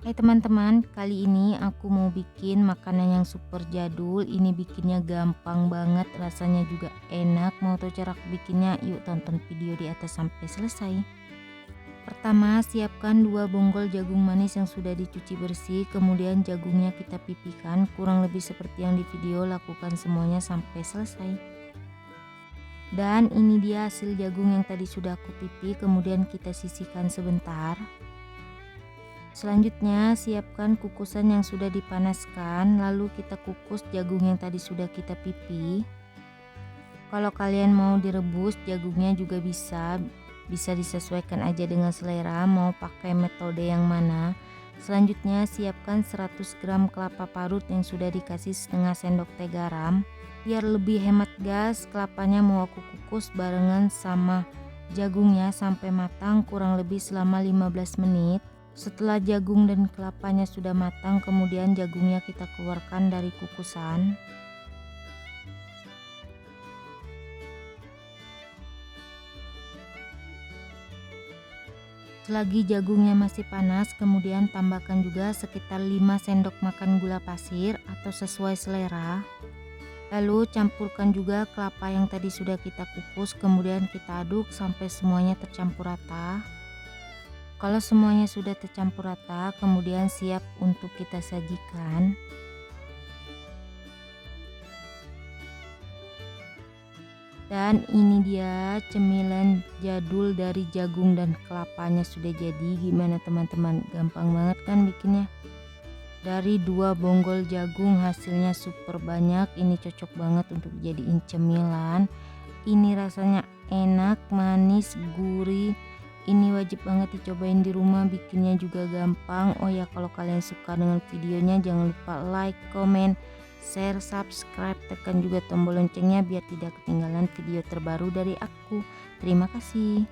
Hai teman-teman, kali ini aku mau bikin makanan yang super jadul. Ini bikinnya gampang banget, rasanya juga enak. Mau tahu cara bikinnya? Yuk tonton video di atas sampai selesai. Pertama, siapkan 2 bonggol jagung manis yang sudah dicuci bersih. Kemudian jagungnya kita pipihkan, kurang lebih seperti yang di video. Lakukan semuanya sampai selesai. Dan ini dia hasil jagung yang tadi sudah aku pipih. Kemudian kita sisihkan sebentar. Selanjutnya siapkan kukusan yang sudah dipanaskan, lalu kita kukus jagung yang tadi sudah kita pipih. Kalau kalian mau direbus jagungnya juga bisa disesuaikan aja dengan selera mau pakai metode yang mana. Selanjutnya siapkan 100 gram kelapa parut yang sudah dikasih setengah sendok teh garam. Biar lebih hemat gas, kelapanya mau aku kukus barengan sama jagungnya sampai matang kurang lebih selama 15 menit. Setelah jagung dan kelapanya sudah matang, kemudian jagungnya kita keluarkan dari kukusan. Selagi jagungnya masih panas, kemudian tambahkan juga sekitar 5 sendok makan gula pasir atau sesuai selera. Lalu campurkan juga kelapa yang tadi sudah kita kukus, kemudian kita aduk sampai semuanya tercampur rata. Kalau semuanya sudah tercampur rata, kemudian siap untuk kita sajikan. Dan ini dia cemilan jadul dari jagung dan kelapanya sudah jadi. Gimana teman-teman? Gampang banget kan bikinnya? Dari 2 bonggol jagung hasilnya super banyak. Ini cocok banget untuk dijadiin cemilan. Ini rasanya enak, manis, gurih. Ini wajib banget dicobain di rumah, bikinnya juga gampang. Oh ya, kalau kalian suka dengan videonya jangan lupa like, comment, share, subscribe, tekan juga tombol loncengnya biar tidak ketinggalan video terbaru dari aku. Terima kasih.